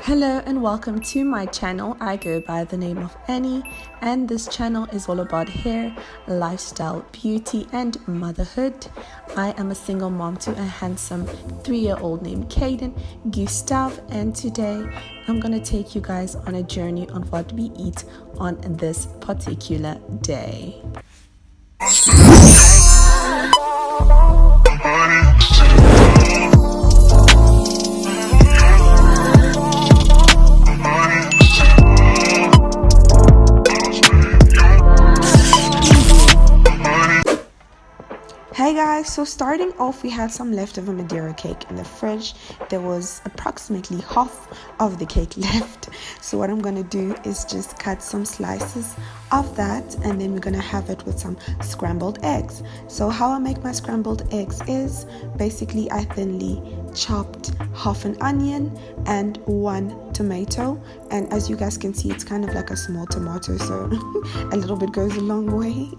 Hello and welcome to my channel. I go by the name of Annie, and this channel is all about hair, lifestyle, beauty and motherhood. I am a single mom to a handsome 3-year-old named Caden Gustav, and today I'm going to take you guys on a journey on what we eat on this particular day. Hey guys, so starting off, we had some leftover Madeira cake in the fridge. There was approximately half of the cake left. So what I'm going to do is just cut some slices of that, and then we're going to have it with some scrambled eggs. So how I make my scrambled eggs is basically I thinly chopped half an onion and 1 tomato, and as you guys can see, it's kind of like a small tomato, so a little bit goes a long way.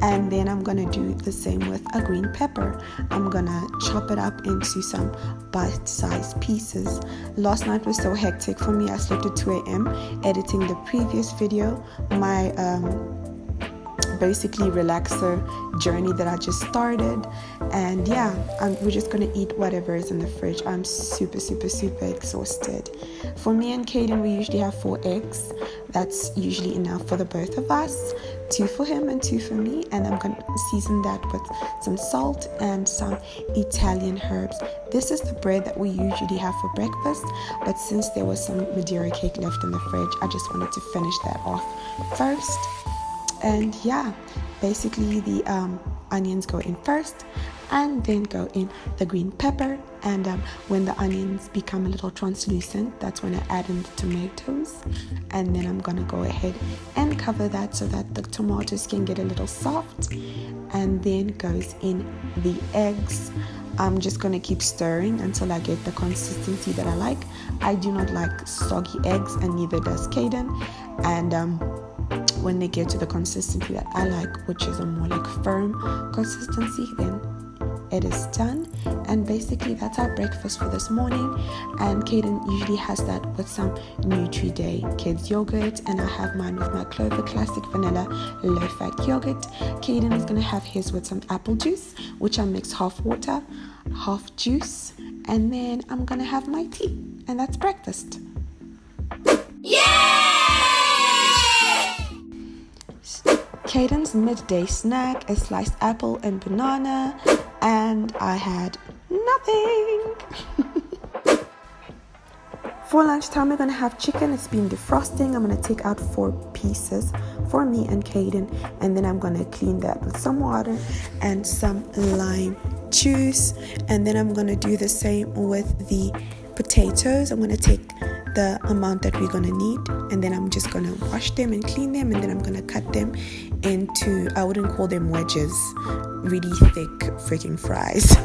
And then I'm gonna do the same with a green pepper. I'm gonna chop it up into some bite-sized pieces. Last night was so hectic for me. I slept at 2 a.m. editing the previous video, my basically relaxer journey that I just started. And yeah, we're just gonna eat whatever is in the fridge. I'm super exhausted. For me and Caden, we usually have 4 eggs. That's usually enough for the both of us, 2 for him and 2 for me. And I'm gonna season that with some salt and some Italian herbs. This is the bread that we usually have for breakfast, but since there was some Madeira cake left in the fridge, I just wanted to finish that off first. And yeah, basically the onions go in first, and then go in the green pepper. And when the onions become a little translucent, that's when I add in the tomatoes. And then I'm gonna go ahead and cover that so that the tomatoes can get a little soft. And then goes in the eggs. I'm just gonna keep stirring until I get the consistency that I like. I do not like soggy eggs, and neither does Caden. And when they get to the consistency that I like, which is a more like firm consistency, then it is done. And basically that's our breakfast for this morning. And Caden usually has that with some Nutri-Day kids yogurt, and I have mine with my Clover Classic Vanilla low-fat yogurt. Caden is going to have his with some apple juice, which I mix half water, half juice, and then I'm going to have my tea, and that's breakfast. Caden's midday snack, a sliced apple and banana, and I had nothing. For lunchtime, we're gonna have chicken. It's been defrosting. I'm gonna take out 4 pieces for me and Caden, and then I'm gonna clean that with some water and some lime juice. And then I'm gonna do the same with the potatoes. I'm gonna take the amount that we're gonna need, and then I'm just gonna wash them and clean them, and then I'm gonna cut them into, I wouldn't call them wedges, really thick freaking fries.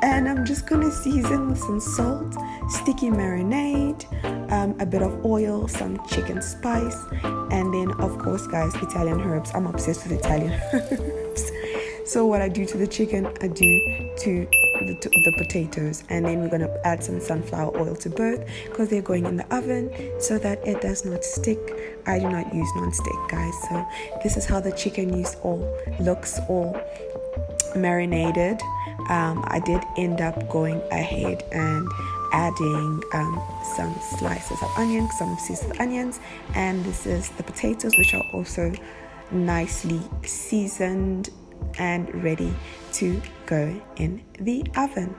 And I'm just gonna season with some salt, sticky marinade, a bit of oil, some chicken spice, and then of course guys, Italian herbs. I'm obsessed with Italian herbs. So what I do to the chicken, I do to the potatoes, and then we're going to add some sunflower oil to both because they're going in the oven so that it does not stick. I do not use non-stick, guys. So this is how the chicken looks all marinated. I did end up going ahead and adding some slices of onion, some seasoned onions, and this is the potatoes, which are also nicely seasoned and ready to go in the oven.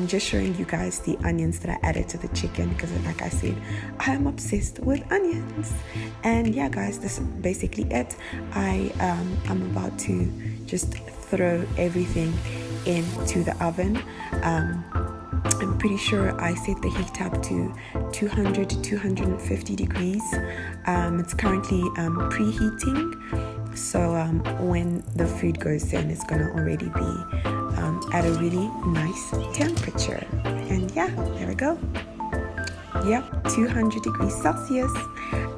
Just showing you guys the onions that I added to the chicken because, like I said, I'm obsessed with onions. And yeah guys, this is basically it. I'm about to just throw everything into the oven. I'm pretty sure I set the heat up to 200 to 250 degrees. It's currently preheating. So when the food goes in, it's gonna already be at a really nice temperature. And yeah, there we go. Yep, 200 degrees Celsius.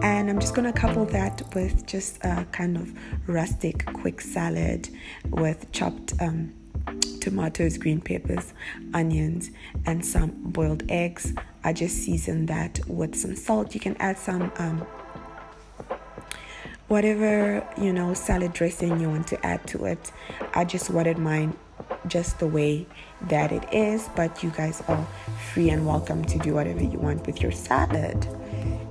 And I'm just gonna couple that with just a kind of rustic quick salad with chopped tomatoes, green peppers, onions, and some boiled eggs. I just seasoned that with some salt. You can add some whatever salad dressing you want to add to it. I just wanted mine just the way that it is, but you guys are free and welcome to do whatever you want with your salad.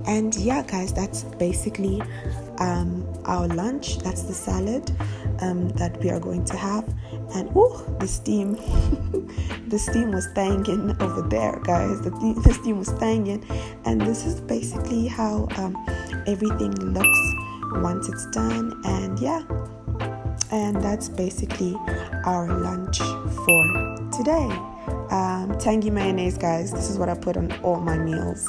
And yeah, guys, that's basically our lunch. That's the salad that we are going to have. And the steam the steam was thangin' over there, guys. The steam was thangin'. And this is basically how everything looks once it's done. And yeah, and that's basically our lunch for today. Tangy mayonnaise, guys. This is what I put on all my meals.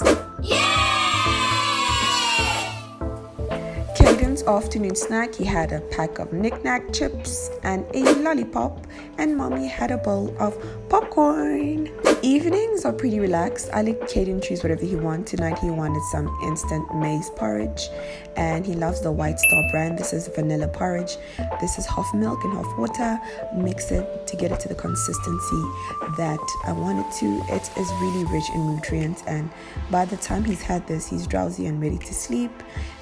Caden's afternoon snack, he had a pack of knick-knack chips and a lollipop, and mommy had a bowl of popcorn. Evenings are pretty relaxed. I let Caden choose whatever he wants. Tonight he wanted some instant maize porridge, and he loves the White Star brand. This is vanilla porridge. This is half milk and half water. Mix it to get it to the consistency that I want it to. It is really rich in nutrients, and by the time he's had this, he's drowsy and ready to sleep.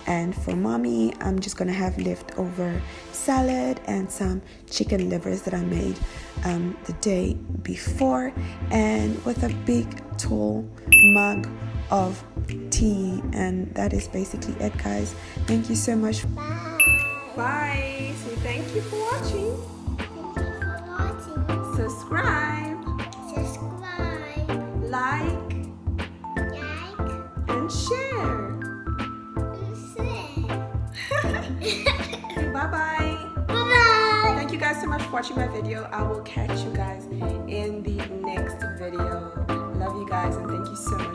And for mommy, I'm just gonna have leftover salad and some chicken livers that I made the day before, and with a big tall mug of tea. And that is basically it, guys. Thank you so much. Bye. So thank you for watching. Subscribe. Like. And share. Bye-bye. Thank you guys so much for watching my video. I will catch you guys in the next video. Love you guys and thank you so much.